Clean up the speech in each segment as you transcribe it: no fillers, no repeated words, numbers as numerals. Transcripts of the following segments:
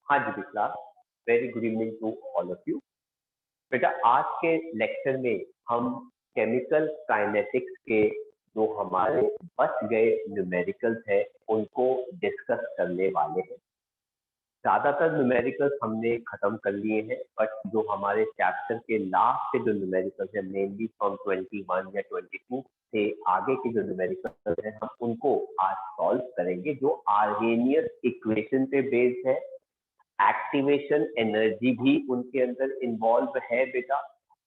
हाँ जी Bipla, very good evening to all of you. बेटा आज के लेक्चर में हम केमिकल काइनेटिक्स के जो हमारे बच गए न्यूमेरिकल्स हैं उनको डिस्कस करने वाले हैं। ज्यादातर न्यूमेरिकल्स हमने खत्म कर लिए हैं, बट जो हमारे चैप्टर के लास्ट के जो न्यूमेरिकल्स हैं मेनली फ्रॉम 21 या 22 से आगे के जो न्यूमेरिकल्स हैं हम उनको आज सॉल्व करेंगे, जो आर्हेनियस इक्वेशन पे बेस्ड है। एक्टिवेशन एनर्जी भी उनके अंदर इन्वॉल्व है बेटा।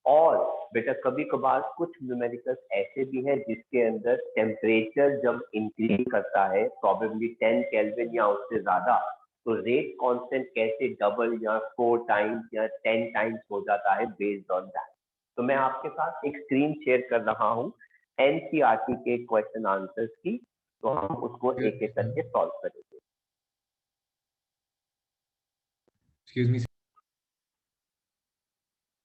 और बेटा कभी कभार कुछ न्यूमेरिकल्स ऐसे भी हैं जिसके अंदर टेम्परेचर जब इंक्रीज करता है प्रॉबेबली 10 केल्विन या उससे ज्यादा, तो रेट कांस्टेंट कैसे डबल या 4 टाइम्स या 10 टाइम्स हो जाता है बेस्ड ऑन दैट। तो मैं आपके साथ एक स्क्रीन शेयर कर रहा हूँ एनसीईआरटी के क्वेश्चन आंसर्स की, तो हम उसको एक एक करके सॉल्व करेंगे। Excuse me.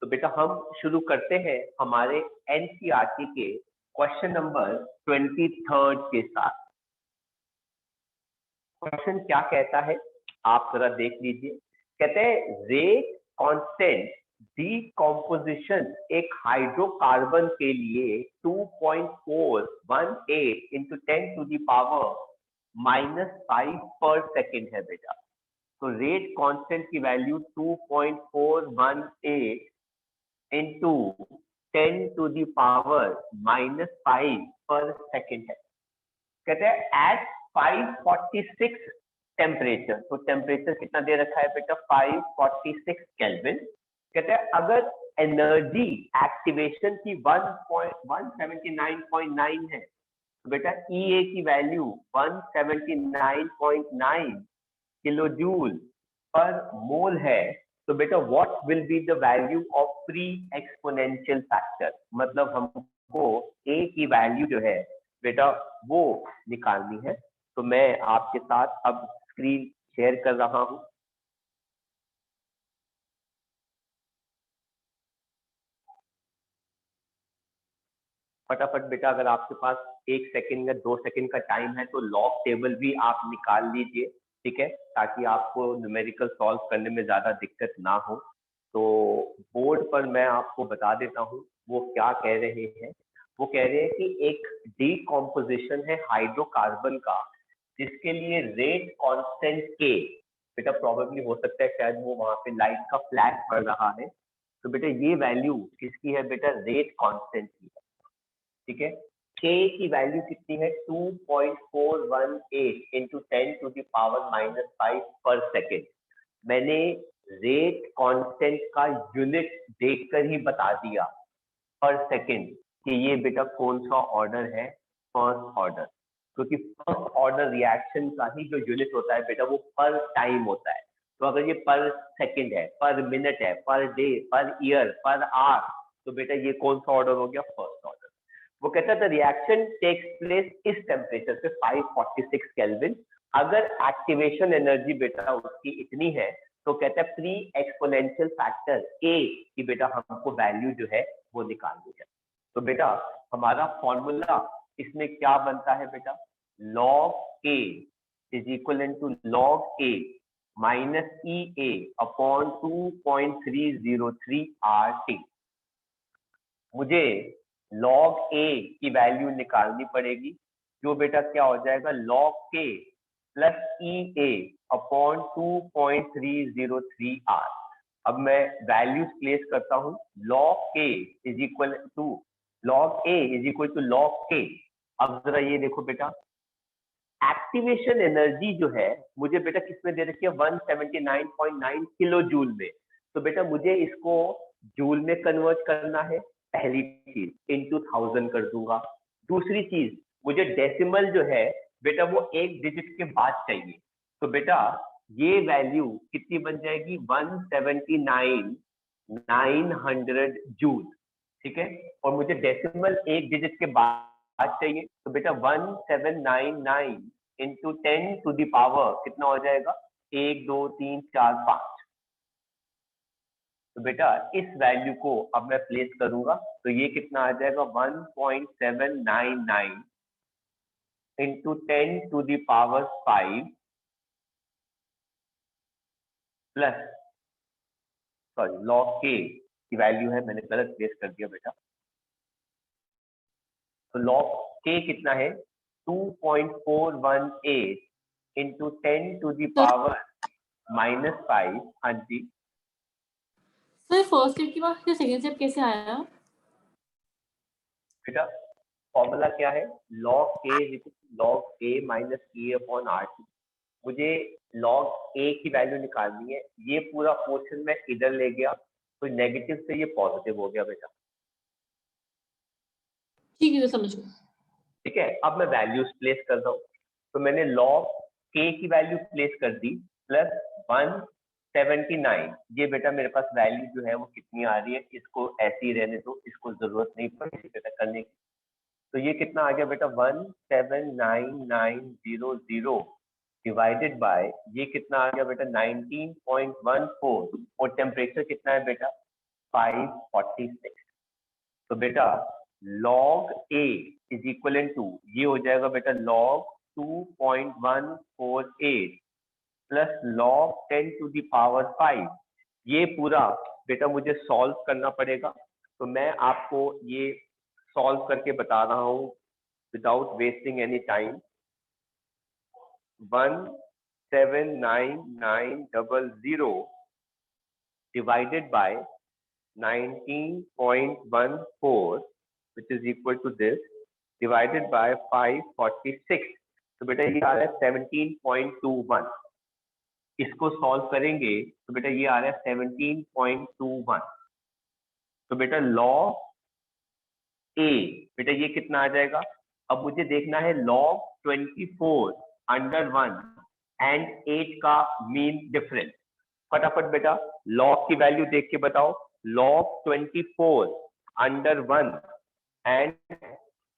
तो बेटा हम शुरू करते हैं हमारे एनसीईआरटी के क्वेश्चन नंबर 23 के साथ। क्वेश्चन क्या कहता है आप जरा देख लीजिए। कहते हैं रेट कांस्टेंट डीकॉम्पोजिशन एक हाइड्रोकार्बन के लिए 2.418 इंटू 10 टू दी पावर -5 पर सेकेंड है बेटा। तो रेट कांस्टेंट की value 2.418 into 10 to the power -5 पर सेकेंड है। कहते हैं एट 546 टेम्परेचर, तो टेम्परेचर कितना दे रखा है बेटा 546 केल्विन। कहते हैं अगर एनर्जी एक्टिवेशन की 179.9 है तो बेटा EA की वैल्यू 179.9 किलो जूल पर मोल है। तो बेटा what will be the value of free exponential factor, मतलब हमको ए की वैल्यू जो है बेटा वो निकालनी है। तो मैं आपके साथ अब स्क्रीन शेयर कर रहा हूं। फटाफट बेटा अगर आपके पास 1 सेकंड या 2 सेकंड का टाइम है तो लॉग टेबल भी आप निकाल लीजिए, ठीक है, ताकि आपको न्यूमेरिकल सॉल्व करने में ज्यादा दिक्कत ना हो। तो बोर्ड पर मैं आपको बता देता हूँ वो क्या कह रहे हैं। वो कह रहे हैं कि एक डीकॉम्पोजिशन है हाइड्रोकार्बन का जिसके लिए रेट कांस्टेंट के, बेटा प्रोबेबली हो सकता है शायद वो वहां पे लाइट का फ्लैश पड़ रहा है। तो बेटा ये वैल्यू किसकी है बेटा रेट कांस्टेंट की है, ठीक है। K की वैल्यू कितनी है 2.418 इंटू 10 टू दी पावर -5 पर सेकेंड। मैंने रेट कांस्टेंट का यूनिट देखकर ही बता दिया पर सेकेंड कि ये बेटा कौन सा ऑर्डर है, फर्स्ट ऑर्डर, क्योंकि फर्स्ट ऑर्डर रिएक्शन का ही जो यूनिट होता है बेटा वो पर टाइम होता है। तो अगर ये पर सेकेंड है, पर मिनट है, per day, per year, per hour, तो बेटा ये कौन सा ऑर्डर हो गया, फर्स्ट ऑर्डर। वो कहता था रिएक्शन टेक्स प्लेस इस टेम्परेचर पे 546 केल्विन। अगर एक्टिवेशन एनर्जी बेटा उसकी इतनी है तो कहता है प्री एक्सपोनेंशियल फैक्टर ए की बेटा हमको वैल्यू जो है वो निकालनी है। तो बेटा हमारा फॉर्मूला इसमें क्या बनता है बेटा, log a is equal to log a minus E A upon 2.303 RT। मुझे log a की वैल्यू निकालनी पड़ेगी जो बेटा क्या हो जाएगा log k plus E A upon 2.303 R। अब मैं वैल्यूज प्लेस करता हूं, log k is equal to log a is equal to log k। अब जरा ये देखो बेटा एक्टिवेशन एनर्जी जो है मुझे बेटा किसमें दे रखी है 179.9 किलो जूल में। तो बेटा मुझे इसको जूल में कन्वर्ट करना है, पहली चीज इनटू 1000 कर दूंगा। दूसरी चीज मुझे डेसिमल जो है बेटा वो एक डिजिट के बाद चाहिए। तो बेटा ये वैल्यू कितनी बन जाएगी 179,900 जूल, ठीक है। और मुझे डेसिमल एक डिजिट के बाद चाहिए, तो बेटा 1799 इंटू 10 टू दी पावर कितना हो जाएगा 1 2 3 4 5। तो बेटा इस वैल्यू को अब मैं प्लेस करूंगा तो ये कितना आ जाएगा 1.799 into 10 to the power 5 plus sorry log के की वैल्यू है, मैंने गलत प्लेस कर दिया बेटा। तो लॉग के कितना है 2.418 इंटू 10 टू द पावर -5। हाँ जी सर फर्स्ट स्टेप के बाद सेकंड स्टेप कैसे आया? बेटा फॉर्मूला क्या है, log a minus e upon RT। मुझे log a की वैल्यू निकालनी है, ये पूरा पोर्शन मैं इधर ले गया तो नेगेटिव से ये पॉजिटिव हो गया बेटा। ठीक है, समझ गया। ठीक है, अब मैं वैल्यूज प्लेस कर रहा हूँ। तो मैंने log k की वैल्यू प्लेस कर दी प्लस 179। ये बेटा मेरे पास वैल्यू जो है वो कितनी आ रही है, इसको ऐसे ही रहने दो, इसको जरूरत नहीं पड़ेगी बेटा करने की। तो ये कितना आ गया बेटा 179,900 डिवाइडेड बाय ये कितना आ गया बेटा 19.14 और टेम्परेचर कितना है बेटा 546। तो बेटा log a is equal to ये हो जाएगा बेटा log 2.148 plus log 10 to the power 5। ये पूरा बेटा मुझे सॉल्व करना पड़ेगा, तो मैं आपको ये सॉल्व करके बता रहा हूँ without wasting any time. 179,900 divided by 19.14 which is equal to this divided by 546। तो बेटा ये आ रहा है 17.21। इसको सॉल्व करेंगे तो बेटा ये आ रहा है 17.21। तो बेटा log a बेटा ये कितना आ जाएगा, अब मुझे देखना है log 24 अंडर 1 एंड 8 का मीन डिफरेंस। फटाफट बेटा log की वैल्यू देख के बताओ, log 24 अंडर 1 एंड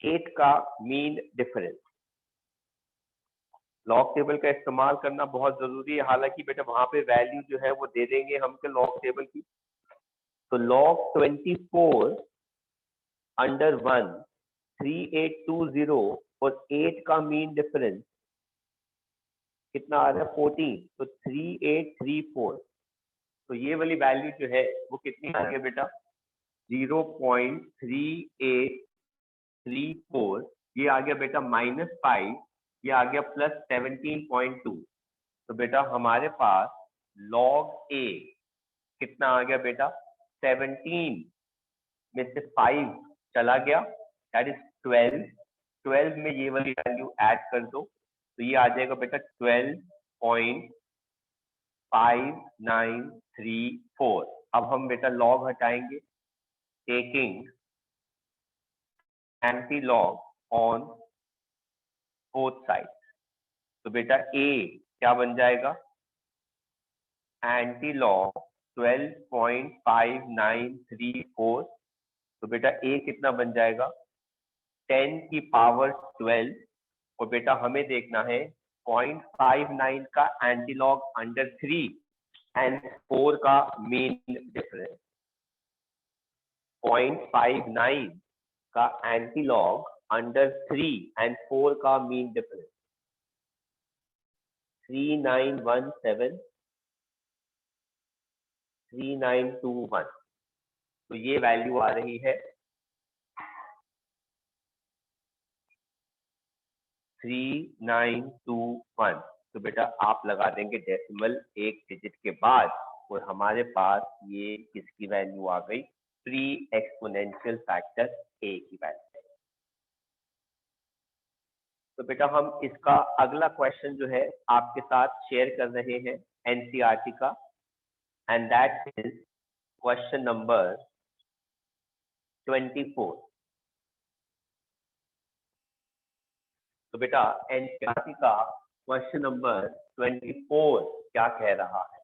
8 का मीन डिफरेंस। लॉग टेबल का इस्तेमाल करना बहुत जरूरी है, हालांकि बेटा वहां पे वैल्यू जो है वो दे देंगे हम के लॉग टेबल की। तो log 24 अंडर 1 3820 और 8 का मीन डिफरेंस कितना आ रहा है 14, तो 3834। तो ये वाली वैल्यू जो है वो कितनी आ गई बेटा 0.3834। ये आ गया बेटा -5, ये आ गया प्लस 17.2। तो बेटा हमारे पास log a कितना आ गया बेटा 17 में से 5 चला गया दैट इज 12 में ये वाली वैल्यू ऐड कर दो तो ये आ जाएगा बेटा 12.5934। अब हम बेटा लॉग हटाएंगे taking anti log on both side. तो बेटा a क्या बन जाएगा एंटी लॉग 12.5934। तो बेटा a कितना बन जाएगा 10 की पावर 12 और बेटा हमें देखना है 0.59 का एंटीलॉग अंडर 3 एंड 4 का मीन डिफरेंस। 0.59 का एंटीलॉग अंडर 3 एंड 4 का मीन डिफरेंस 3921। तो ये वैल्यू आ रही है 3921। तो बेटा आप लगा देंगे डेसिमल एक डिजिट के बाद और हमारे पास ये किसकी वैल्यू आ गई प्री एक्सपोनेंशियल फैक्टर a की वैल्यू। तो बेटा हम इसका अगला क्वेश्चन जो है आपके साथ शेयर कर रहे हैं एनसीईआरटी का and that is question number 24। तो बेटा एनसीईआरटी का क्वेश्चन नंबर 24 क्या कह रहा है,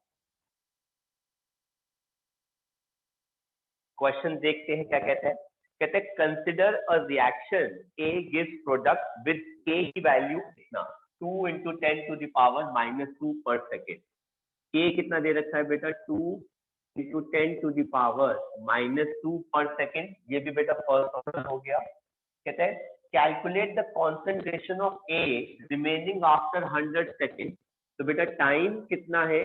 क्वेश्चन देखते हैं क्या कहते हैं। कहते हैं consider a reaction A gives product with K की वैल्यू कितना 2 × 10 to the power -2 per second। K कितना दे रखा है बेटा 2 × 10 to the power -2 per second। ये भी बेटा फर्स्ट ऑप्शन हो गया। कहते हैं calculate the concentration of A remaining after 100 second. तो बेटा टाइम कितना है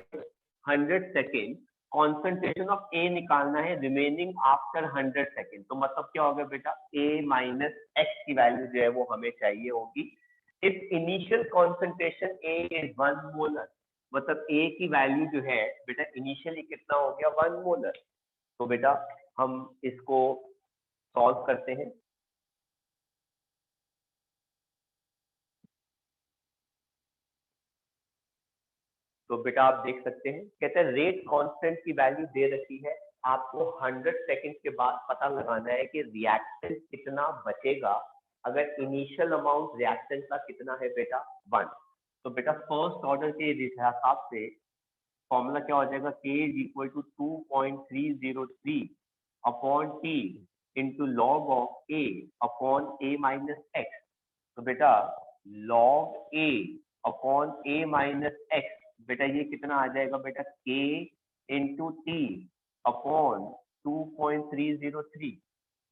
100 सेकेंड कॉन्सेंट्रेशन ऑफ ए निकालना है रिमेनिंग आफ्टर 100 सेकेंड। तो मतलब क्या होगा बेटा, ए माइनस एक्स की वैल्यू जो है वो हमें चाहिए होगी। If initial concentration A is 1 molar, मतलब ए की वैल्यू जो है बेटा इनिशियली कितना हो गया, 1 मोलर। तो बेटा हम इसको सॉल्व करते हैं। तो बेटा आप देख सकते हैं, कहते हैं रेट कांस्टेंट की वैल्यू दे रखी है, आपको 100 सेकंड के बाद पता लगाना है कि रिएक्टेंट कितना बचेगा। अगर इनिशियल अमाउंट रिएक्टेंट का कितना है बेटा 1, तो बेटा फर्स्ट ऑर्डर के हिसाब से फॉर्मूला क्या हो जाएगा, K is equal to 2.303 upon T into log of A upon A minus X. तो बेटा log A upon A minus X, बेटा ये कितना आ जाएगा बेटा, K इंटू टी अपॉन 2.303।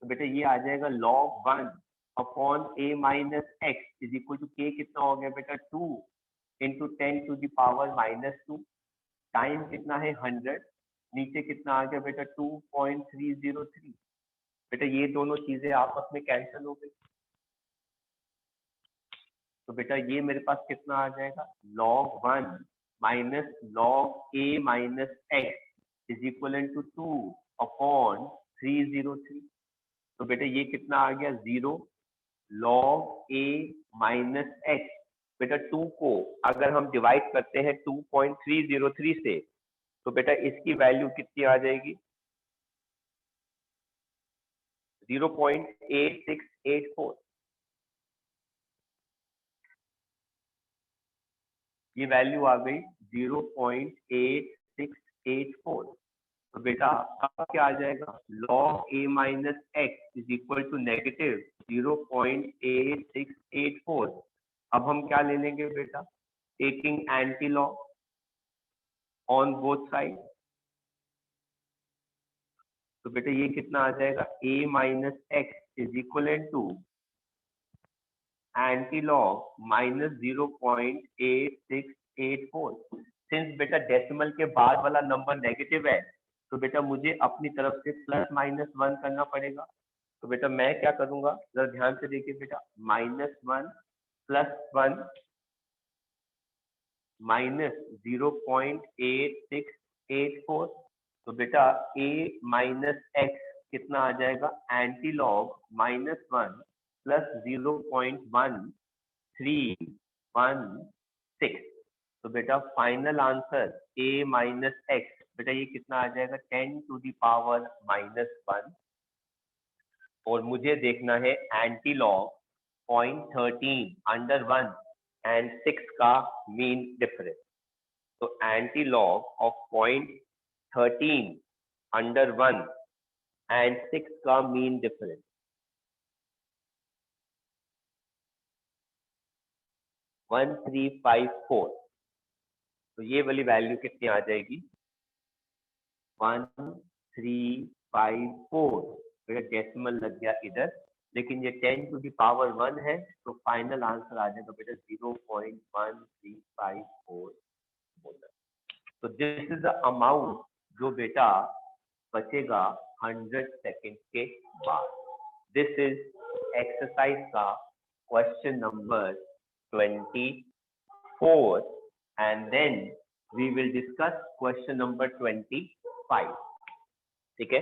तो बेटा ये आ जाएगा log 1 upon A minus X is equal to K कितना हो गया बेटा 2 into 10 to the power -2। Time कितना है 100, नीचे कितना आ गया बेटा 2.303। बेटा ये दोनों चीजें आपस में कैंसिल हो गई। तो बेटा ये मेरे पास कितना आ जाएगा, log 1 minus log a minus X is equal to 2 upon 303। तो बेटा ये कितना आ गया 0 log a माइनस एक्स। बेटा 2 को अगर हम डिवाइड करते हैं 2.303 से, तो बेटा इसकी वैल्यू कितनी आ जाएगी, 0.8684। ये वैल्यू आ गई 0.8684। तो बेटा अब क्या आ जाएगा, log a minus X is equal to negative 0.8684। अब हम क्या ले लेंगे बेटा, taking anti log on both side. तो बेटा ये कितना आ जाएगा, a minus X is equal to anti log minus 0.8684। Since बेटा डेसिमल के बाद वाला नंबर नेगेटिव है, तो बेटा मुझे अपनी तरफ से +-1 करना पड़ेगा। तो बेटा मैं क्या करूंगा, जरा ध्यान से देखिए बेटा, -1 +1 माइनस 0.8684। तो बेटा a माइनस एक्स कितना आ जाएगा, एंटी लॉग -1 प्लस 0.1316। तो बेटा final answer a minus X, बेटा ये कितना आ जाएगा 10 टू द पावर -1। और मुझे देखना है एंटी लॉग 0.13 अंडर 1 एंड 6 का मीन डिफरेंस। तो anti log of 0.13 under 1 and 6 का मीन डिफरेंस 1354। तो ये वाली वैल्यू कितनी आ जाएगी, 1354। बेटा डेसिमल लग गया इधर, लेकिन ये 10 टू द पावर 1 है, तो फाइनल आंसर आ जाएगा बेटा 0.1354 मोलर। तो दिस इज द अमाउंट जो बेटा बचेगा 100 सेकेंड के बाद। दिस इज एक्सरसाइज का question number 24 and then we will discuss question number 25। ठीक है,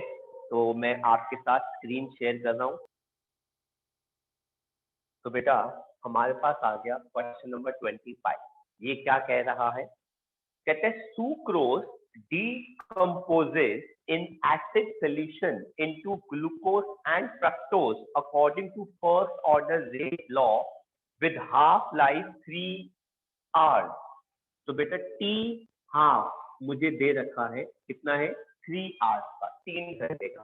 तो मैं आपके साथ स्क्रीन शेयर कर रहा हूं। तो बेटा हमारे पास आ गया क्वेश्चन नंबर 25। ये क्या कह रहा है, कहते हैं sucrose decomposes in acid solution into glucose and fructose according to first order rate law with half life 3 hours। तो बेटा टी हाफ मुझे दे रखा है, कितना है 3 आवर्स का, 3 घंटे का।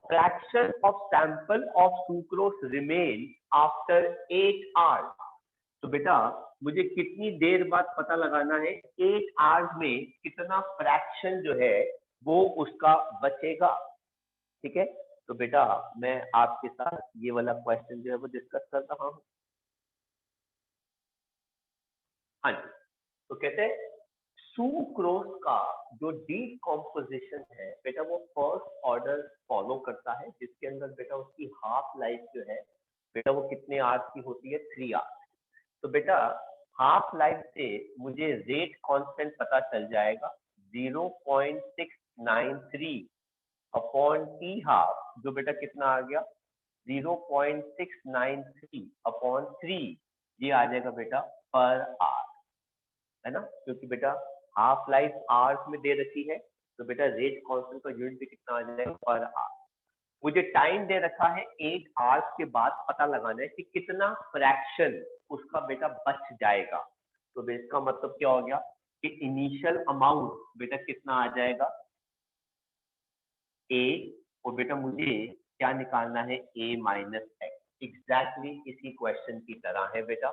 Fraction of sample of sucrose remain after 8 hours. तो बेटा मुझे कितनी देर बाद पता लगाना है, 8 आवर्स में कितना फ्रैक्शन जो है वो उसका बचेगा। ठीक है, तो बेटा मैं आपके साथ ये वाला क्वेश्चन जो है वो डिस्कस कर रहा हूँ। हाँ जी, तो कहते हैं सुक्रोज का जो डीकॉम्पोजिशन है बेटा वो फर्स्ट ऑर्डर फॉलो करता है, जिसके अंदर बेटा उसकी हाफ लाइफ जो है बेटा वो कितने आवर्स की होती है, 3 आवर्स। तो बेटा हाफ लाइफ से मुझे रेट कांस्टेंट पता चल जाएगा 0.693 अपॉन टी हाफ, जो बेटा कितना आ गया 0.693 अपॉन 3, ये आ जाएगा बेटा पर आवर, है ना, क्योंकि बेटा हाफ लाइफ आवर्स में दे रखी है, तो बेटा रेट कांस्टेंट का यूनिट भी कितना आ जाएगा, पर आवर। मुझे टाइम दे रखा है 8 आवर्स के बाद पता लगाना है कि कितना फ्रैक्शन उसका बेटा बच जाएगा। तो इसका मतलब क्या हो गया कि इनिशियल अमाउंट बेटा कितना आ जाएगा ए, और बेटा मुझे क्या निकालना है ए माइनस एक्स, एग्जैक्टली इसी क्वेश्चन की तरह है बेटा।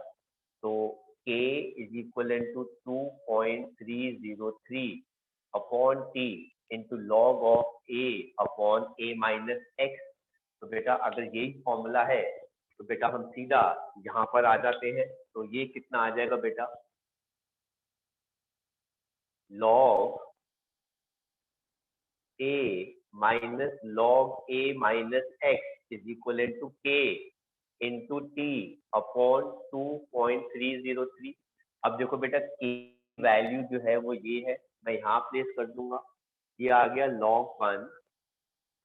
तो k is equal to 2.303 upon T into log of A upon A minus X. तो बेटा अगर यही फॉर्मूला है तो बेटा हम सीधा यहाँ पर आ जाते हैं, तो ये कितना आ जाएगा बेटा, log a minus log a minus X is equal to k into T upon 2.303। अब देखो बेटा k वैल्यू जो है वो ये है, मैं यहाँ प्लेस कर दूंगा, ये आ गया log 1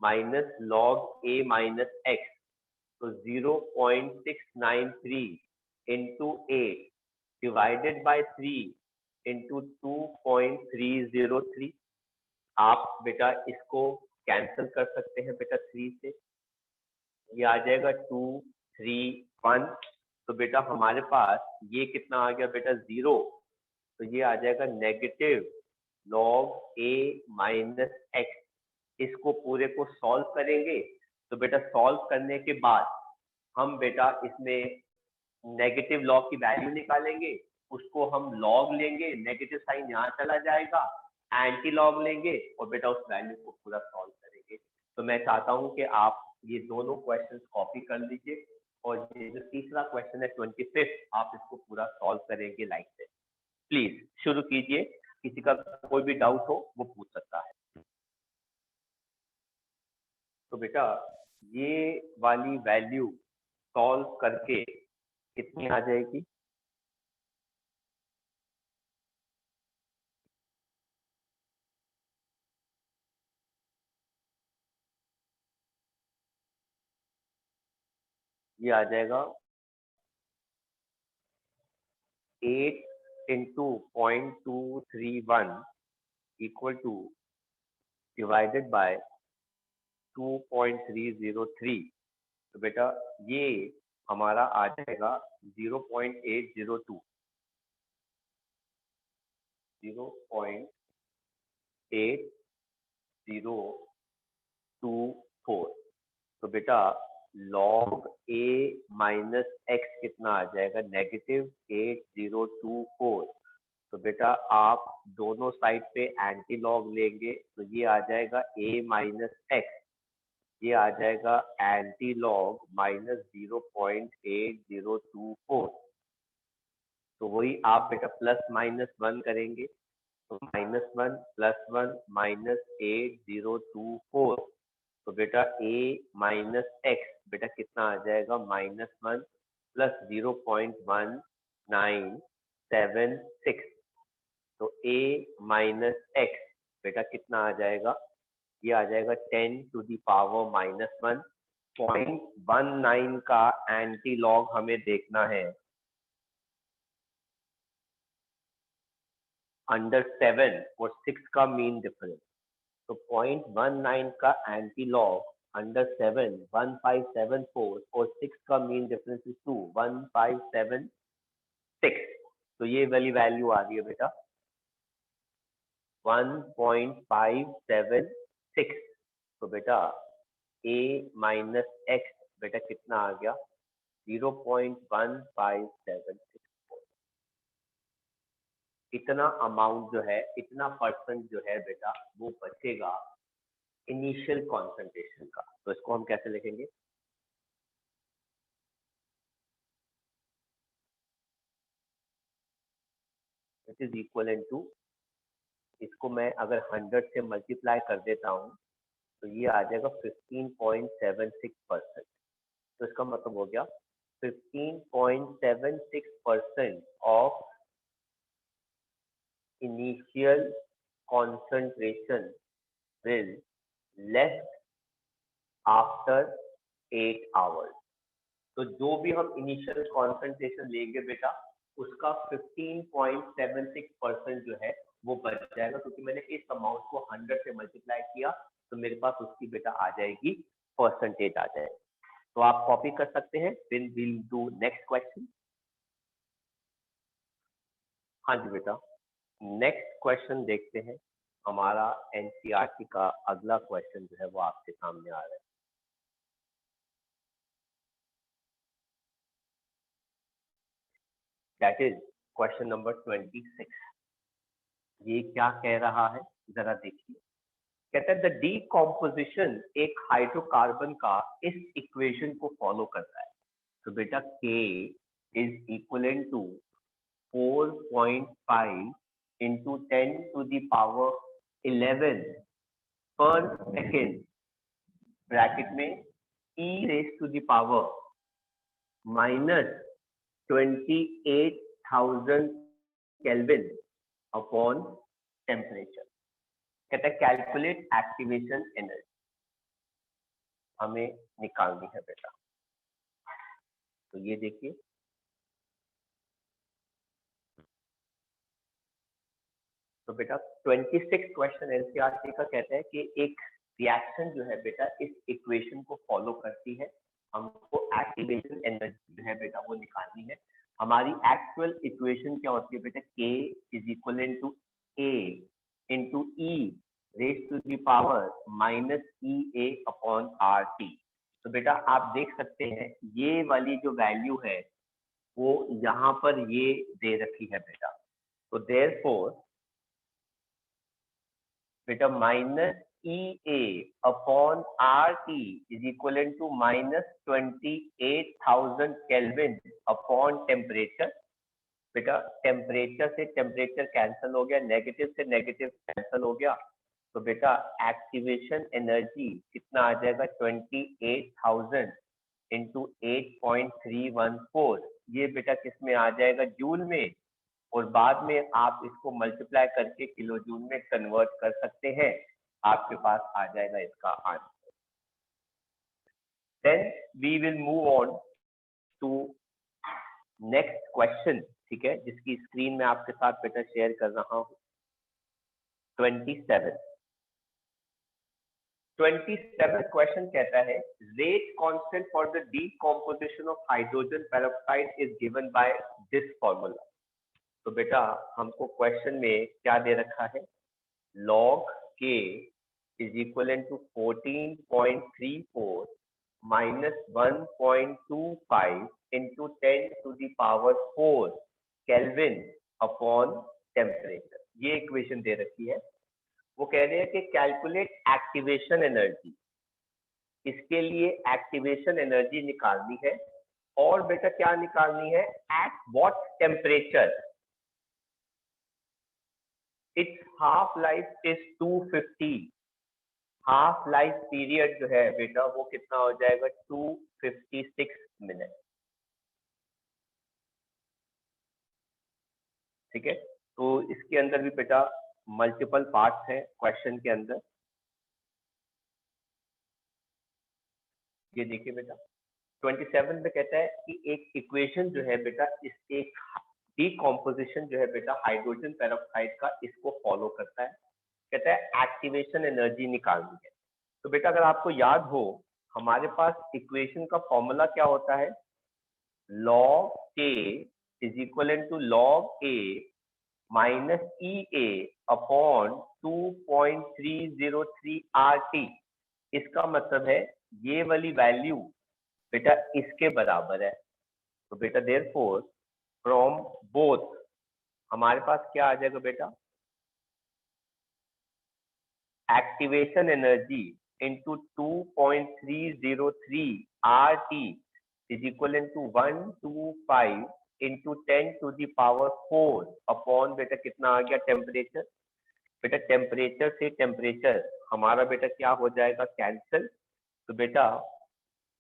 minus log a minus X, तो 0.693 इंटू 8 डिवाइडेड बाय 3 इंटू 2.303। आप बेटा इसको कैंसिल कर सकते हैं बेटा 3 से, ये आ जाएगा 2 3 1। तो बेटा हमारे पास ये कितना आ गया बेटा 0, तो ये आ जाएगा negative log a minus x. इसको पूरे को सॉल्व करेंगे, तो बेटा सॉल्व करने के बाद हम बेटा इसमें नेगेटिव लॉग की वैल्यू निकालेंगे, उसको हम लॉग लेंगे, नेगेटिव साइन यहाँ चला जाएगा, एंटी लॉग लेंगे और बेटा उस वैल्यू को पूरा सॉल्व करेंगे। तो मैं चाहता हूँ कि आप ये दोनों क्वेश्चन कॉपी कर लीजिए, और ये जो तीसरा क्वेश्चन है 25, आप इसको पूरा सॉल्व करेंगे लाइक से। प्लीज शुरू कीजिए, किसी का कोई भी डाउट हो वो पूछ सकता है। तो बेटा ये वाली वैल्यू सॉल्व करके कितनी आ जाएगी, ये आ जाएगा 8 into 0.231 equal two divided by 2.303। तो बेटा ये हमारा आ जाएगा 0.802 0.804। तो बेटा log a माइनस एक्स कितना आ जाएगा, नेगेटिव 8024। तो बेटा आप दोनों साइड पे एंटी लॉग लेंगे, तो ये आ जाएगा a माइनस एक्स, ये आ जाएगा एंटी लॉग माइनस 0.8024। तो वही आप बेटा प्लस माइनस 1 करेंगे, तो -1 +1 -8024। तो बेटा a माइनस एक्स बेटा कितना आ जाएगा, -1 प्लस 0.1976। तो a माइनस एक्स बेटा कितना आ जाएगा, ये आ जाएगा 10 टू द पावर -1। 0.19 का एंटी लॉग हमें देखना है अंडर 7 और 6 का मीन डिफरेंस। तो 0.19 का एंटी लॉग अंडर 7 1574 और 6 का मीन डिफरेंस इज 2 1576। तो ये वाली वैल्यू आ रही है बेटा 1.576। तो बेटा a माइनस एक्स बेटा कितना आ गया 0.1576। इतना अमाउंट जो है, इतना परसेंट जो है बेटा वो बचेगा इनिशियल कॉन्सेंट्रेशन का। तो इसको हम कैसे लिखेंगे, इट इज इक्वल टू इसको मैं अगर 100 से मल्टीप्लाई कर देता हूँ तो ये आ जाएगा 15.76%। तो इसका मतलब हो गया 15.76% of initial concentration will left after 8 hours। तो जो भी हम इनिशियल कॉन्सेंट्रेशन लेंगे बेटा उसका 15.76% जो है वो बच जाएगा, क्योंकि मैंने इस अमाउंट को 100 से मल्टीप्लाई किया तो मेरे पास उसकी बेटा आ जाएगी परसेंटेज आ जाएगी। तो आप कॉपी कर सकते हैं। Then will do next question. हाँ जी बेटा, नेक्स्ट क्वेश्चन देखते हैं। हमारा एनसीईआरटी का अगला क्वेश्चन जो है वो आपके सामने आ रहा है। That is question number 26। ये क्या कह रहा है जरा देखिए। कहता है द डीकॉम्पोजिशन एक हाइड्रोकार्बन का इस इक्वेशन को फॉलो करता है। तो बेटा K is equivalent to 4.5 into 10 to the power 11 per second bracket में e raised to the power minus 28,000 Kelvin upon temperature। कहता है कैलकुलेट एक्टिवेशन एनर्जी हमें निकालनी है बेटा। तो ये देखिए, तो बेटा 26 क्वेश्चन एनसीईआरटी का कहता है कि एक रिएक्शन जो है बेटा इस इक्वेशन को फॉलो करती है। हमको एक्टिवेशन एनर्जी जो है बेटा वो निकालनी है। हमारी एक्चुअल इक्वेशन क्या होती है बेटा, K is equivalent to A into E raise to the power minus EA upon RT। तो बेटा आप देख सकते हैं ये वाली जो वैल्यू है वो यहाँ पर ये दे रखी है बेटा। तो देयरफॉर बेटा minus EA upon RT is equivalent to minus 28,000 kelvin upon temperature. बेटा टेम्परेचर से टेम्परेचर कैंसिल हो गया, नेगेटिव से नेगेटिव कैंसिल हो गया। तो बेटा एक्टिवेशन एनर्जी कितना आ जाएगा, 28,000 इंटू 8.314। ये बेटा किस में आ जाएगा, जूल में। और बाद में आप इसको मल्टीप्लाई करके किलो जूल में कन्वर्ट कर सकते हैं, आपके पास आ जाएगा इसका answer. Then we will move on to next question, ठीक है, जिसकी स्क्रीन में आपके साथ बेटा शेयर कर रहा हूं। 27 क्वेश्चन कहता है rate constant for the decomposition of hydrogen peroxide is given by this formula. तो बेटा हमको क्वेश्चन में क्या दे रखा है, log K is equivalent to 14.34 minus 1.25 into 10 to the power 4 kelvin upon temperature. ये इक्वेशन दे रखी है। वो कह रहे हैं कि कैलकुलेट एक्टिवेशन एनर्जी। इसके लिए एक्टिवेशन एनर्जी निकालनी है। और बेटा क्या निकालनी है, eight what temperature it's half life is 250। Half life period जो है बेटा वो कितना हो जाएगा, 256 मिनट। ठीक है, तो इसके अंदर भी बेटा मल्टीपल पार्ट्स हैं क्वेश्चन के अंदर। ये देखिए बेटा 27 में कहता है कि एक इक्वेशन जो है बेटा इस एक डीकॉम्पोजिशन जो है बेटा हाइड्रोजन पेरोक्साइड का इसको फॉलो करता है। कहता है एक्टिवेशन एनर्जी निकालनी है। तो बेटा अगर आपको याद हो हमारे पास इक्वेशन का फॉर्मूला क्या होता है, log K is equivalent to log A minus EA upon 2.303 RT। इसका मतलब है ये वाली वैल्यू बेटा इसके बराबर है। तो बेटा देयरफॉर फ्रॉम बोथ हमारे पास क्या आ जाएगा बेटा, activation energy into 2.303 RT is equivalent to 125 into 10 to the power 4 upon बेटा कितना आ गया टेम्परेचर। बेटा टेम्परेचर से टेम्परेचर हमारा बेटा क्या हो जाएगा, कैंसिल। तो बेटा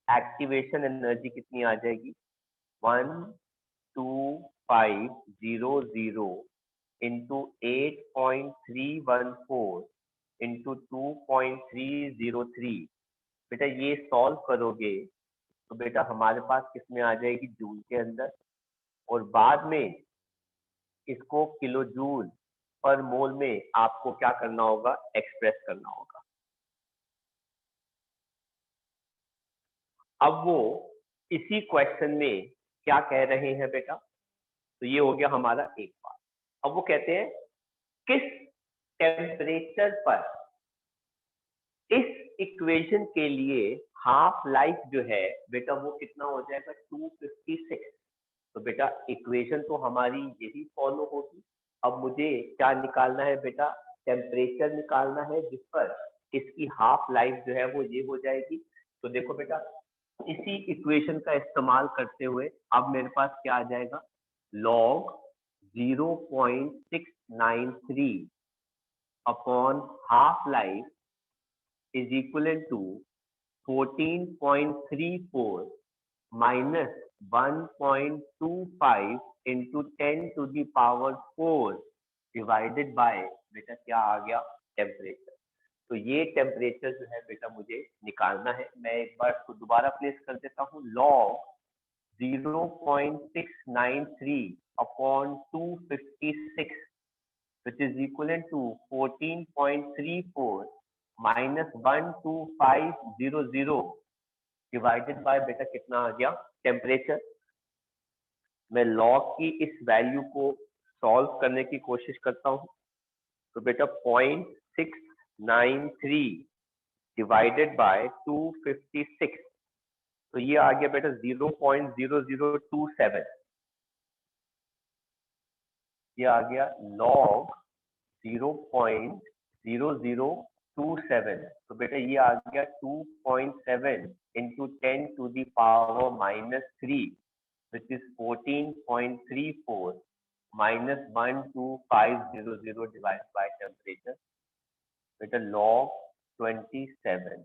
एक्टिवेशन एनर्जी कितनी आ जाएगी, 12500 इंटू 8.314 इंटू 2.303। बेटा ये सॉल्व करोगे तो बेटा हमारे पास किसमें आ जाएगी, जूल के अंदर, और बाद में इसको किलो जूल पर मोल में आपको क्या करना होगा, एक्सप्रेस करना होगा। अब वो इसी क्वेश्चन में क्या कह रहे हैं बेटा, तो ये हो गया हमारा एक बात। अब वो कहते हैं किस टेम्परेचर पर इस इक्वेशन के लिए हाफ लाइफ जो है बेटा वो कितना हो जाएगा, 256। तो बेटा इक्वेशन तो हमारी यही फॉलो होगी। अब मुझे क्या निकालना है बेटा, टेम्परेचर निकालना है जिस पर इसकी हाफ लाइफ जो है वो ये हो जाएगी। तो देखो बेटा इसी इक्वेशन का इस्तेमाल करते हुए अब मेरे पास क्या आ जाएगा, log 0.693 upon half life is equal to 14.34 minus 1.25 into 10⁴ divided by बेटा क्या आ गया, टेम्परेचर। तो ये टेम्परेचर जो है बेटा मुझे निकालना है। मैं एक बार इसको दोबारा प्लेस कर देता हूँ, log 0.693 upon 256 which is equivalent to 14.34 minus 12500 divided by बेटा कितना आ गया, टेम्परेचर। मैं लॉग की इस वैल्यू को सॉल्व करने की कोशिश करता हूँ। तो बेटा 0.693 डिवाइडेड बाय 256, तो ये आ गया बेटा 0.0027। ये आ गया लॉग 0.0027। तो बेटा ये आ गया 2.7 into 10⁻³ which is 14.34 minus 12500 divided by temperature. बेटा log 27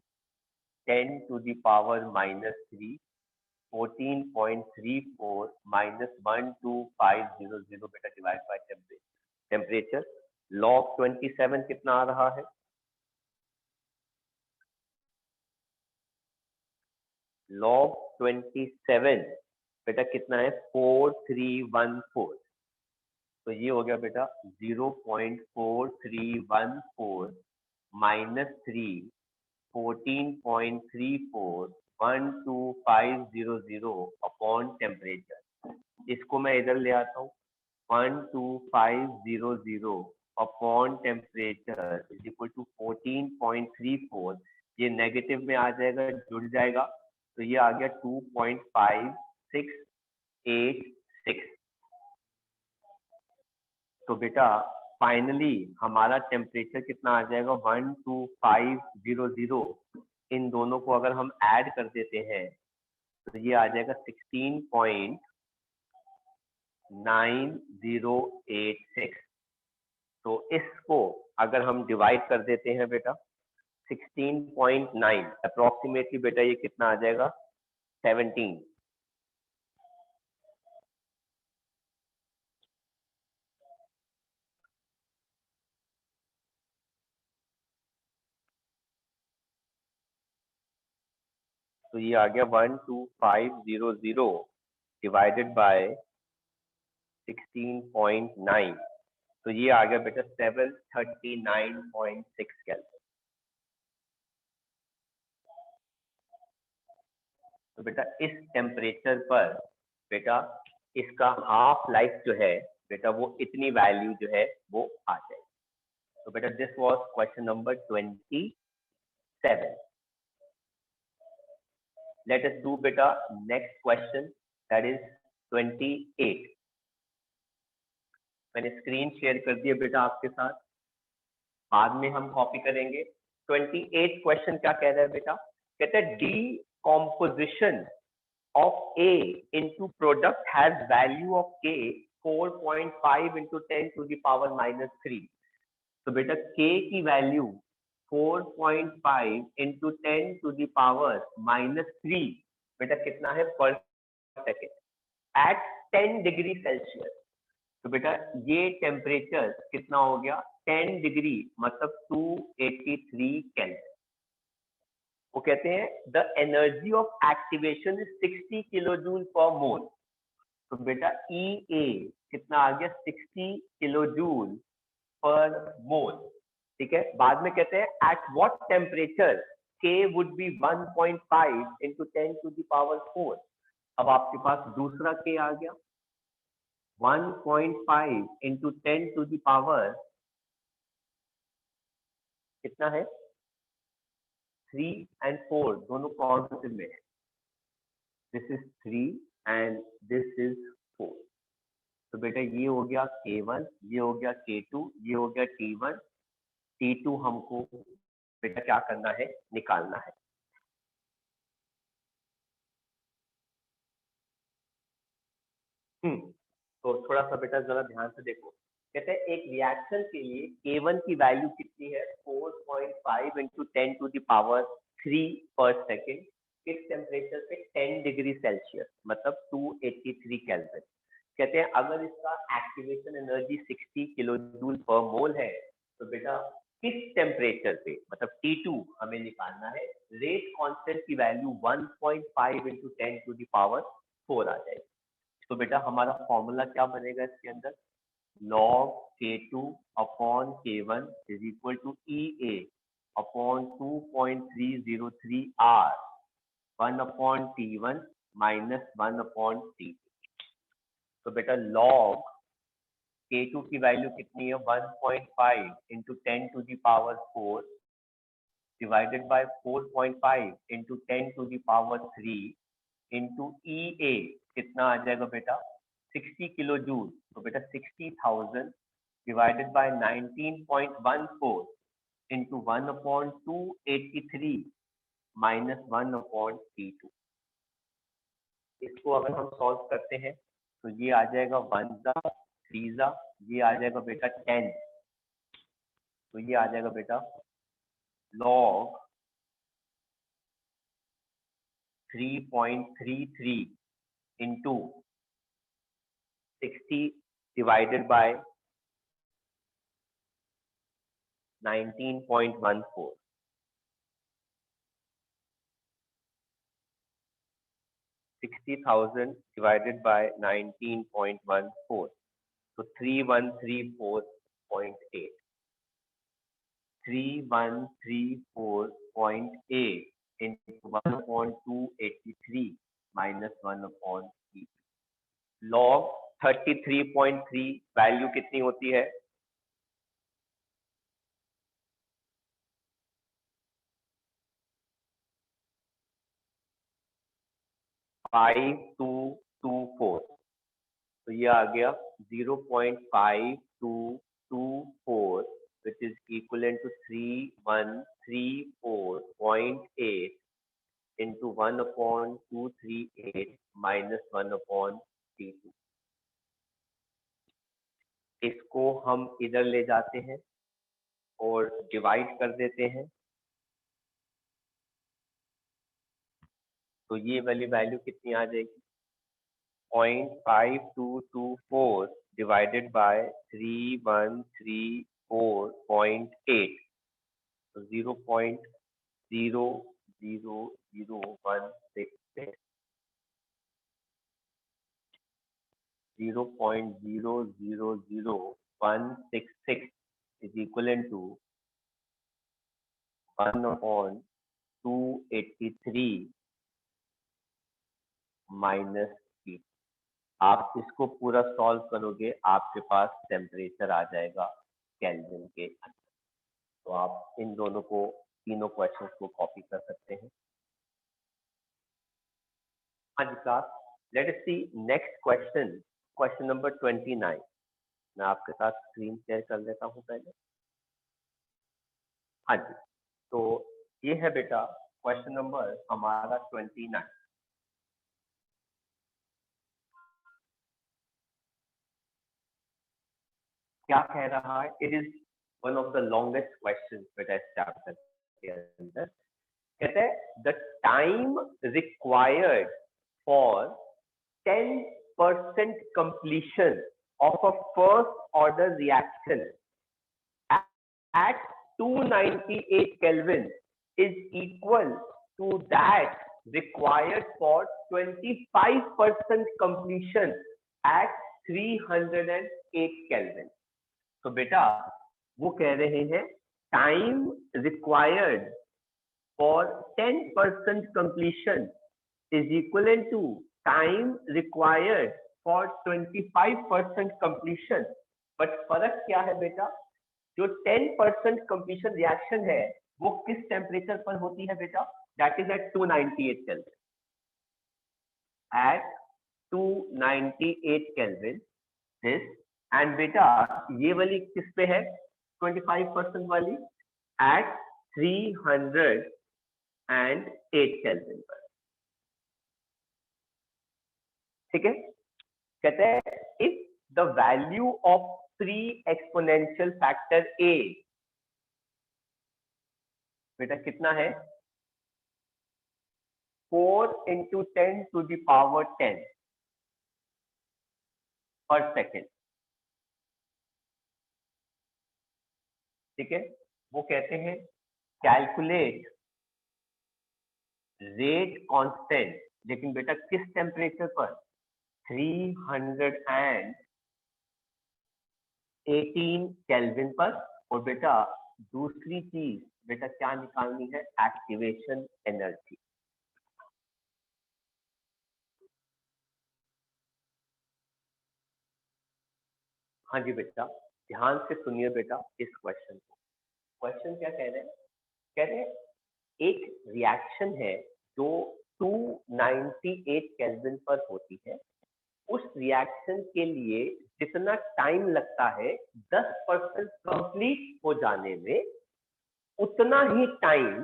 10⁻³ 14.34 minus 12500 बेटा डिवाइड बाय टेम्परेचर। log 27 कितना आ रहा है, log 27 बेटा कितना है, 4314। तो ये हो गया बेटा 0.4314 माइनस 3 14.34 12500 अपॉन टेम्परेचर। इसको मैं इधर ले आता हूँ, 12500 upon temperature is equal to 14.34। ये नेगेटिव में आ जाएगा, जुड़ जाएगा, तो ये आ गया 2.5686। तो बेटा फाइनली हमारा टेम्परेचर कितना आ जाएगा, 12500। इन दोनों को अगर हम ऐड कर देते हैं तो ये आ जाएगा 16.9086। तो इसको अगर हम डिवाइड कर देते हैं बेटा 16.9 अप्रोक्सीमेटली बेटा ये कितना आ जाएगा, 17। तो ये आ गया 12500 डिवाइडेड बाय 16.9, तो ये आ गया बेटा 739.6 केल्विन। तो बेटा इस टेम्परेचर पर बेटा इसका हाफ लाइफ जो है बेटा वो इतनी वैल्यू जो है वो आ जाएगी। तो बेटा this was question number 27। Let us do बेटा नेक्स्ट क्वेश्चन, दैट इज 28। मैंने स्क्रीन शेयर कर दिया बेटा आपके साथ, बाद में हम कॉपी करेंगे। 28 क्वेश्चन क्या कह रहा है बेटा, कहता है decomposition of A into product has value of K 4.5 into 10⁻³ तो बेटा k की value 4.5 into 10 to the power -3 बेटा कितना है पर सेकेंड एट 10 डिग्री सेल्सियस। तो बेटा ये टेम्परेचर कितना हो गया 10 डिग्री मतलब 283 केल्विन। वो कहते हैं the energy of activation is 60 kilo joule per mole. तो बेटा EA कितना आ गया 60 किलो जूल पर मोल। ठीक है, बाद में कहते हैं at what temperature K would be 1.5 into 10 to the power 4। अब आपके पास दूसरा K आ गया 1.5 इंटू 10 टू द पावर कितना है 3 and 4 दोनों पॉजिटिव में है। This is 3 and this is 4। तो बेटा ये हो गया K1, ये हो गया K2, ये हो गया T1, T2 हमको बेटा क्या करना है निकालना है। तो थोड़ा सा बेटा जरा ध्यान से देखो। कहते हैं एक रिएक्शन के लिए K1 की वैल्यू कितनी है 4.5 इंटू 10 टू द पावर 3 पर सेकेंड किस टेम्परेचर पे 10 डिग्री सेल्सियस मतलब 283 केल्विन। कहते हैं अगर इसका activation energy 60 kilo joule per मोल है तो बेटा किस टेम्परेचर पे मतलब T2 हमें निकालना है। रेट कांस्टेंट की value 1.5 into 10 to the power 4 आ जाएगी। तो बेटा हमारा फॉर्मूला क्या बनेगा इसके अंदर log K2 upon K1 is equal to EA upon 2.303 R 1 upon T1 minus 1 upon T2। तो बेटा log K2 की वैल्यू कितनी है 1.5 into 10 to the power 4 divided by 4.5 into 10 to the power 3 into EA कितना आ जाएगा बेटा 60 किलो जूल। तो बेटा 60,000 divided by 19.14 into 1 upon 283 minus 1 upon T2। इसको अगर हम सॉल्व करते हैं तो ये आ जाएगा 1 जा 3 जा, ये आ जाएगा बेटा 10। तो ये आ जाएगा बेटा log 3.33 into 60 divided by 19.14 60,000 divided by 19.14 so 3134.8 3134.8 into 1/283 minus 1/3 log 33.3 value कितनी होती है 5224। तो ये आ गया 0.5224 which is equivalent to 3134.8 into 1/238 minus 1/T2। इसको हम इधर ले जाते हैं और डिवाइड कर देते हैं तो ये वाली वैल्यू कितनी आ जाएगी 0.5224 divided by 3134.8 तो 0.0000166 0.0000166 is equivalent to 1/283 minus T। आप इसको पूरा सॉल्व करोगे आपके पास टेम्परेचर आ जाएगा केल्विन के अंदर। तो आप इन दोनों को तीनों क्वेश्चंस को कॉपी कर सकते हैं। हाँ जी क्लास, लेट अस सी नेक्स्ट क्वेश्चन, क्वेश्चन नंबर 29। मैं आपके साथ स्क्रीन शेयर कर देता हूँ पहले। हाँ जी, तो ये है बेटा क्वेश्चन नंबर हमारा 29। क्या कह रहा है, it is one of the longest question बेटा इस चैप्टर के अंदर। कहते हैं the time required for 10% completion of a first order reaction at 298 Kelvin is equal to that required for 25% completion at 308 Kelvin। तो बेटा वो कह रहे हैं time required for 10% completion is equivalent to time required for 25% completion। But फर्क क्या है बेटा, जो 10% completion reaction है वो किस टेम्परेचर पर होती है बेटा, that is at 298 kelvin. At 298 kelvin this, and बेटा ये वाली किस पे है 25% वाली, एट 308 केल्विन पर। ठीक है, कहते हैं if the value of pre exponential factor a, बेटा कितना है 4 into 10 to the power 10 per second। ठीक है, वो कहते हैं कैलकुलेट रेट कांस्टेंट, लेकिन बेटा किस टेम्परेचर पर, 318 केल्विन पर। और बेटा दूसरी चीज बेटा क्या निकालनी है, एक्टिवेशन एनर्जी। हाँ जी बेटा, ध्यान से सुनिए बेटा इस क्वेश्चन को। क्वेश्चन क्या कह रहे हैं, कह रहे हैं एक रिएक्शन है जो 298 केल्विन पर होती है, उस रिएक्शन के लिए जितना टाइम लगता है 10% कंप्लीट हो जाने में, उतना ही टाइम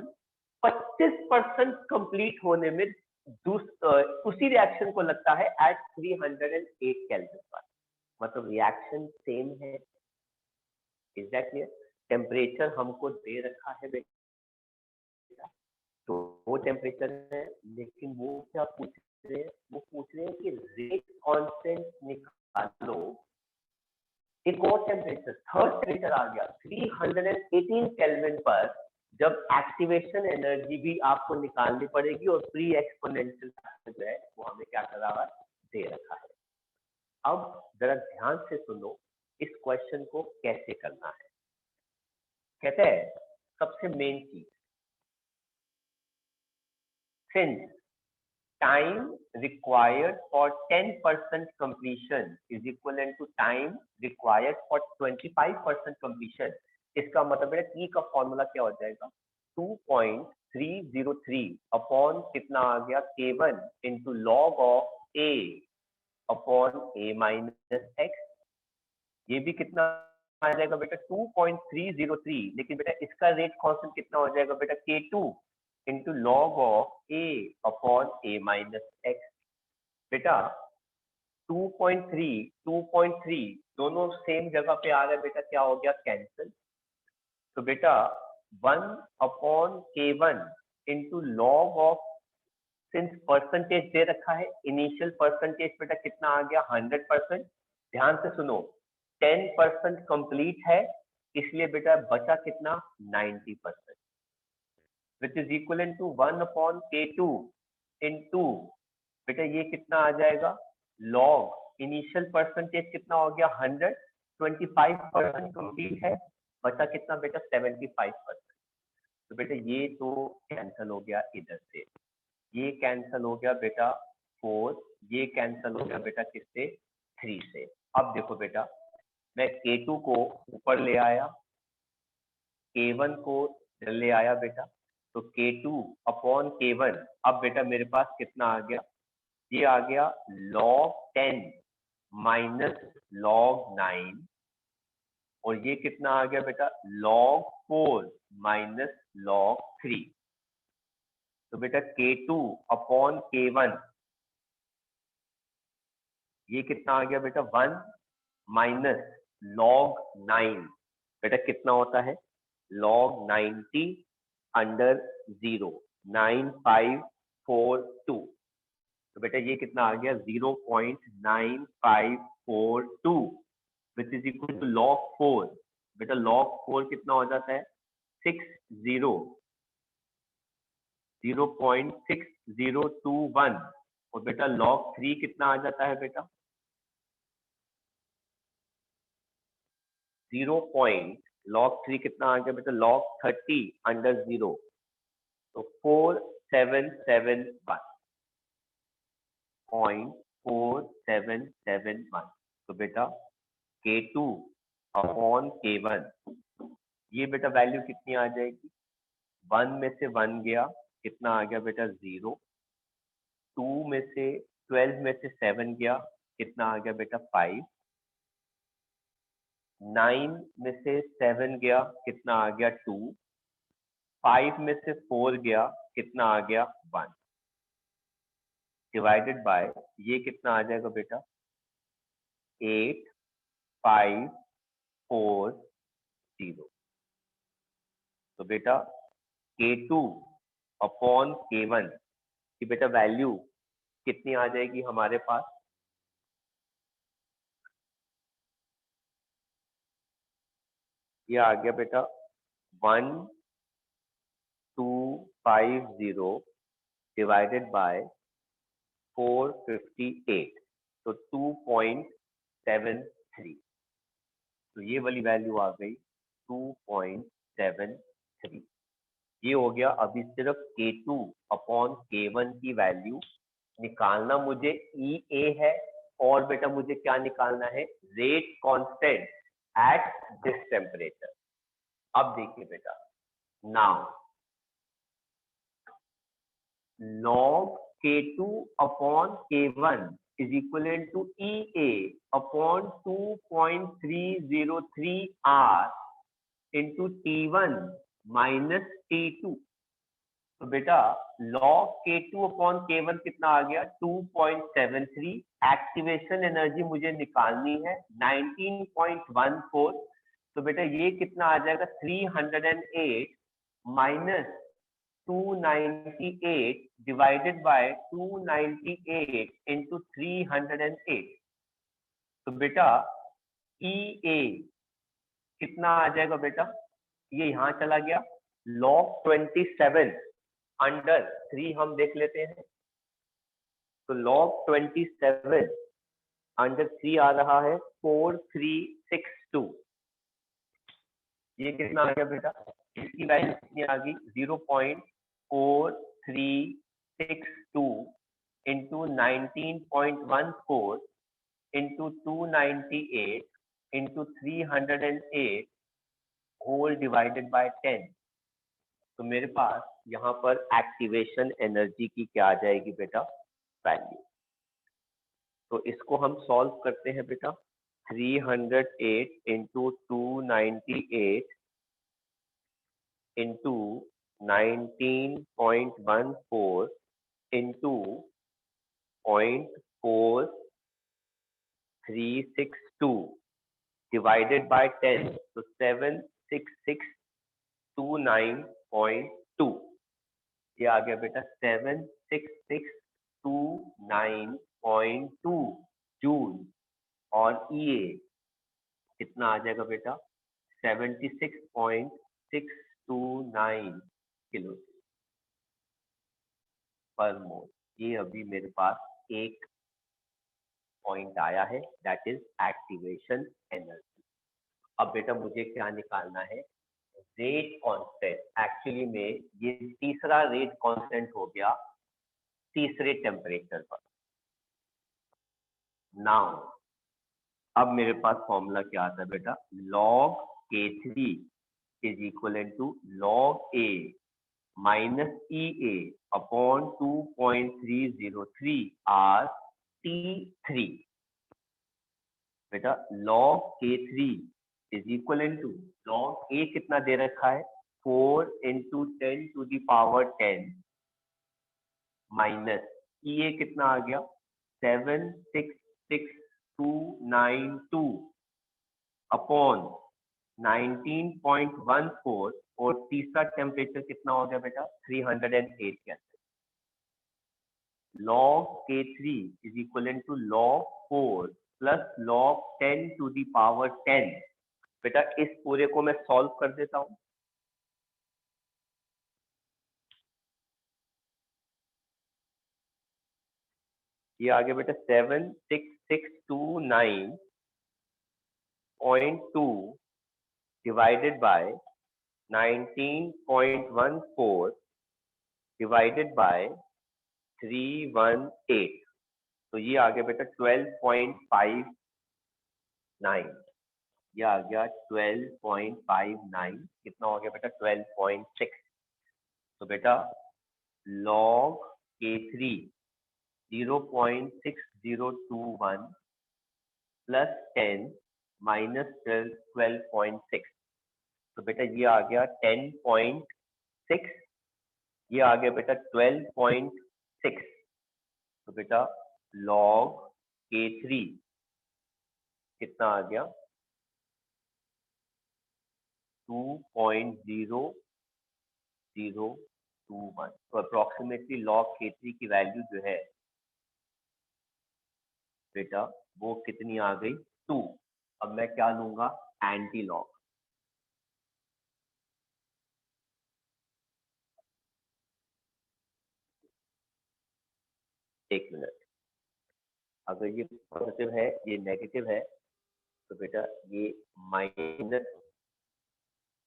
25% कंप्लीट होने में उसी रिएक्शन को लगता है एट 308 केल्विन पर। मतलब रिएक्शन सेम है। Is that clear? टेम्परेचर हमको दे रखा है बेटा, तो वो टेम्परेचर है, लेकिन वो क्या पूछ रहे हैं, वो पूछ रहे हैं कि रेट कांस्टेंट निकालो। एक और टेम्परेचर, थर्ड टेम्परेचर आ गया 318 केल्विन पर, जब एक्टिवेशन एनर्जी भी आपको निकालनी पड़ेगी और प्री एक्सपोनेंशियल फैक्टर जो है वो हमें क्या कर रहा है, दे रखा है। अब जरा ध्यान से सुनो इस क्वेश्चन को कैसे करना है। कहते हैं सबसे मेन चीज, since time required for 10% completion is equivalent to time required for 25% completion, इसका मतलब है T का फॉर्मूला क्या हो जाएगा, 2.303 अपॉन कितना आ गया, K1 into log of A upon A minus X। ये भी कितना आ जाएगा बेटा 2.303, लेकिन बेटा इसका रेट कांस्टेंट कितना हो जाएगा बेटा, K2 into log of A upon A minus X। बेटा 2.3 दोनों सेम जगह पे आ रहा है बेटा, क्या हो गया, कैंसिल। तो बेटा 1 upon K1 into log of, since percentage दे रखा है, इनिशियल परसेंटेज बेटा कितना आ गया 100%। ध्यान से सुनो 10% कंप्लीट है, इसलिए बेटा बचा कितना 90%, which is equivalent to 1 upon K2 into, बेटा ये कितना आ जाएगा, log इनिशियल परसेंटेज कितना हो गया 100, 25% कंप्लीट है, बचा कितना बेटा 75%। तो बेटा ये तो कैंसिल हो गया, इधर से ये कैंसिल हो गया बेटा 4, ये कैंसिल हो गया बेटा किससे, 3 से। अब देखो बेटा मैं K2 को ऊपर ले आया, K1 को ले आया बेटा, तो K2 अपॉन K1, अब बेटा मेरे पास कितना आ गया, ये आ गया log 10 माइनस log 9, और ये कितना आ गया बेटा log 4 माइनस log 3। तो बेटा K2 अपॉन K1, ये कितना आ गया बेटा 1 माइनस log 9, बेटा कितना होता है log 90 अंडर 0 9542। तो बेटा ये कितना आ गया 0.9542 which is equal to log 4। बेटा log 4 कितना हो जाता है 0.6021। और बेटा log 3 कितना आ जाता है बेटा 0. log 3 कितना आ गया बेटा log 30 अंडर 0 तो 4771.4771। तो बेटा K2 अपॉन K1 ये बेटा वैल्यू कितनी आ जाएगी 1 में से 1 गया कितना आ गया बेटा 0। 2 में से 12 में से 7 गया कितना आ गया बेटा 5। 9 में से 7 गया कितना आ गया 2। 5 में से 4 गया कितना आ गया 1 डिवाइडेड बाय ये कितना आ जाएगा बेटा 8540। तो बेटा K2 अपॉन K1 की बेटा वैल्यू कितनी आ जाएगी हमारे पास ये आ गया बेटा 1250 डिवाइडेड बाय 458 तो 2.73। तो ये वाली वैल्यू आ गई 2.73। ये हो गया। अभी सिर्फ K2 अपॉन K1 की वैल्यू निकालना मुझे EA है और बेटा मुझे क्या निकालना है rate constant at this temperature. अब देखिए बेटा now log K2 upon K1 is equivalent to EA upon 2.303 R into T1 minus T2। तो बेटा log K2 upon K1 कितना आ गया 2.73। एक्टिवेशन एनर्जी मुझे निकालनी है 19.14। तो बेटा ये कितना आ जाएगा 308 माइनस 298 डिवाइडेड बाय 298 इंटू 308। तो बेटा EA कितना आ जाएगा बेटा ये यहाँ चला गया log 27 अंडर 3 हम देख लेते हैं। तो log 27 अंडर 3 आ रहा है 4362। ये कितना आ गया बेटा इसकी वैल्यू कितनी आ गई 0.4362 into 19.14 into 298 into 308 whole divided by 10। तो मेरे पास यहाँ पर एक्टिवेशन एनर्जी की क्या आ जाएगी बेटा वैल्यू। तो इसको हम सॉल्व करते हैं बेटा 308 into 298 into 19.14 into 0.4362 divided by 10 तो 76629.2। ये आ गया बेटा 76629.2 जूल। और EA कितना आ जाएगा बेटा 76.629 किलो पर मोल। ये अभी मेरे पास एक पॉइंट आया है दैट इज एक्टिवेशन एनर्जी। अब बेटा मुझे क्या निकालना है रेट कांस्टेंट। एक्चुअली में ये तीसरा रेट कांस्टेंट हो गया तीसरे टेम्परेचर पर। नाउ अब मेरे पास फॉर्मूला क्या आता है बेटा log K3 is equivalent to log A minus EA upon 2.303 R T3। बेटा log K3 is equivalent to log A कितना दे रखा है 4 into 10 to the power 10 minus EA कितना आ गया 766 292 अपॉन 19.14 और तीसरा टेम्परेचर कितना हो गया बेटा 308 kelvin. log K3 is equivalent to log 4 plus log 10 to the power 10। बेटा इस पूरे को मैं सॉल्व कर देता हूं। ये आ गया बेटा 76629.2 डिवाइडेड बाय 19.14 डिवाइडेड बाय 318, तो ये आ गया बेटा 12.59। ये आ गया 12.59, कितना हो गया बेटा 12.6। तो बेटा log K3 0.6021 प्लस 10 माइनस 12.6, तो बेटा ये आ गया 10.6, ये आ गया बेटा 12.6। तो बेटा log K3 कितना आ गया 2.0021। तो अप्रोक्सीमेटली log K3 की वैल्यू जो है बेटा वो कितनी आ गई 2। अब मैं क्या लूंगा एंटी लॉग। एक मिनट, अगर ये पॉजिटिव है ये नेगेटिव है तो बेटा ये माइनस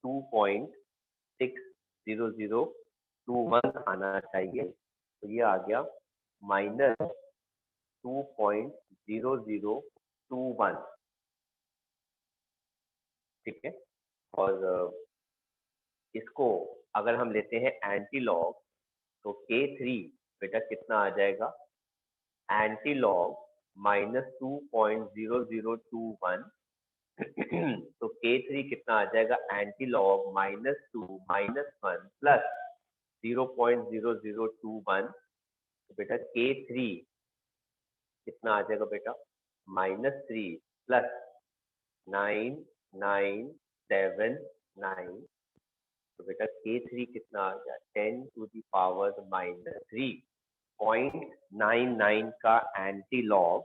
2.60021 आना चाहिए, तो ये आ गया माइनस 2.0021। ठीक है, और इसको अगर हम लेते हैं एंटी लॉग तो K3 बेटा कितना आ जाएगा एंटी लॉग माइनस 2.0021। तो K3 कितना आ जाएगा एंटी लॉग -2 -1 प्लस 0.0021। तो बेटा K3 कितना आ जाएगा बेटा -3 प्लस 9979। तो बेटा K3 कितना आ गया 10 to the power -3.99 का anti log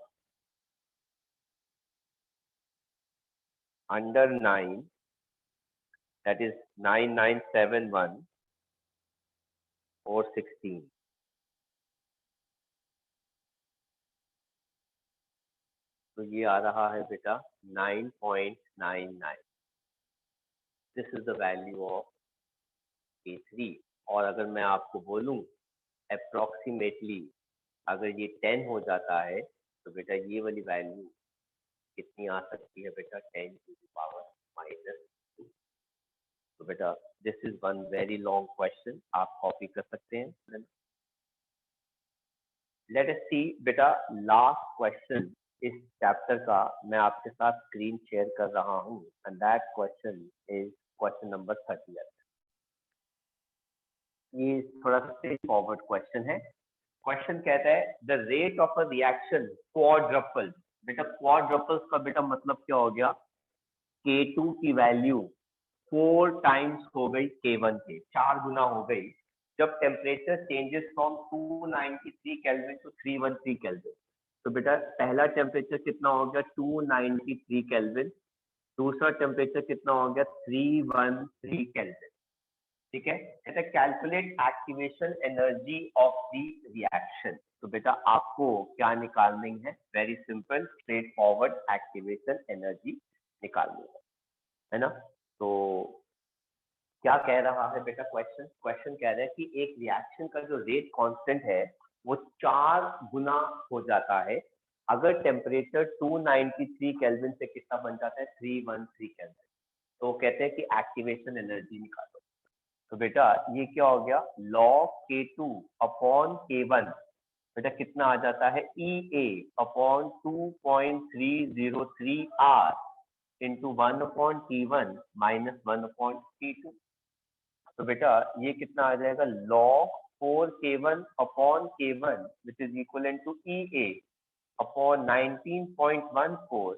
under 9 that is 9971 और 16। तो ये आ रहा है बेटा 9.99। This is the value of K3। और अगर मैं आपको बोलूं अप्रोक्सीमेटली अगर ये 10 हो जाता है तो बेटा ये वाली वैल्यू कितनी आ सकती है बेटा 10 to the power -2। तो बेटा this is one very long question, आप कॉपी कर सकते हैं। लेट अस सी बेटा लास्ट क्वेश्चन इस चैप्टर का मैं आपके साथ स्क्रीन शेयर कर रहा हूं and that question is question number 30। ये थोड़ा सा स्ट्रेट फॉरवर्ड क्वेश्चन है। क्वेश्चन कहता है the rate of a reaction quadruple. बेटा क्वाड्रपल्स का बेटा मतलब क्या हो गया K2 की वैल्यू 4 टाइम्स हो गई K1 के, 4 गुना हो गई जब temperature changes from 293 kelvin to 313 kelvin. तो बेटा पहला टेम्परेचर कितना हो गया 293 केल्विन, दूसरा टेम्परेचर कितना हो गया 313 केल्विन। ठीक है, कहते हैं calculate activation energy of the reaction. तो बेटा आपको क्या निकालनी है, very simple straight forward activation energy निकालनी है ना। तो क्या कह रहा है बेटा क्वेश्चन कह रहा है कि एक रिएक्शन का जो रेट कांस्टेंट है वो 4 गुना हो जाता है अगर टेम्परेचर 293 केल्विन से कितना बन जाता है 313 केल्विन। तो कहते हैं कि एक्टिवेशन एनर्जी निकालो। तो बेटा ये क्या हो गया log K2 अपॉन K1 बेटा कितना आ जाता है EA upon 2.303 R into 1/T1 minus 1/T2। तो बेटा ये कितना आ जाएगा log 4K1 upon K1 which is equal to EA upon 19.14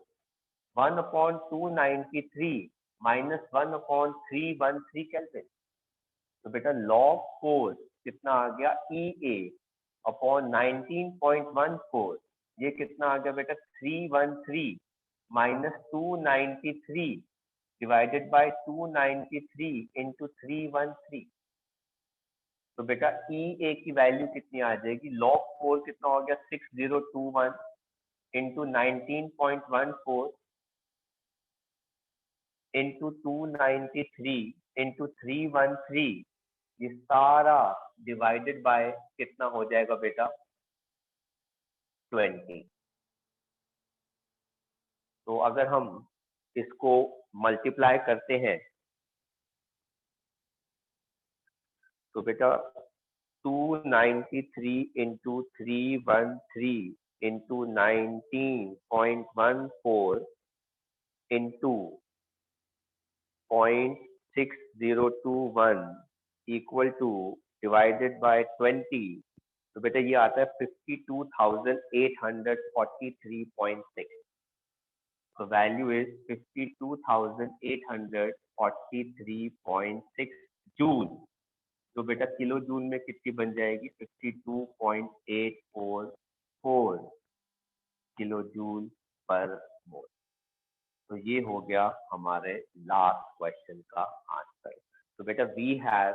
1/293 -1/313 kelvin. तो बेटा लॉग फोर्स कितना आ गया, EA अपॉन 19.14, ये कितना आ गया बेटा 313 -293 डिवाइडेड बाय 293 इंटू 313। तो बेटा EA की वैल्यू कितनी आ जाएगी, लॉग 4 कितना हो गया 6021 इंटू 19.14 इंटू 293 इंटू 313, ये सारा डिवाइडेड बाय कितना हो जाएगा बेटा 20। तो अगर हम इसको मल्टीप्लाई करते हैं तो बेटा 293 into 313 into 19.14 into 0.6021 equal two divided by 20, तो बेटा ये आता है 52,843.6। So value is 52,843.6 joule. तो बेटा किलो जूल में कितनी बन जाएगी, 52.844 किलो जूल पर मोल। तो ये हो गया हमारे लास्ट क्वेश्चन का आंसर। तो बेटा we have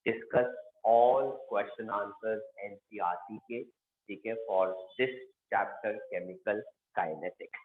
discuss all question answers NCERT के, ठीक है, for this chapter chemical kinetics.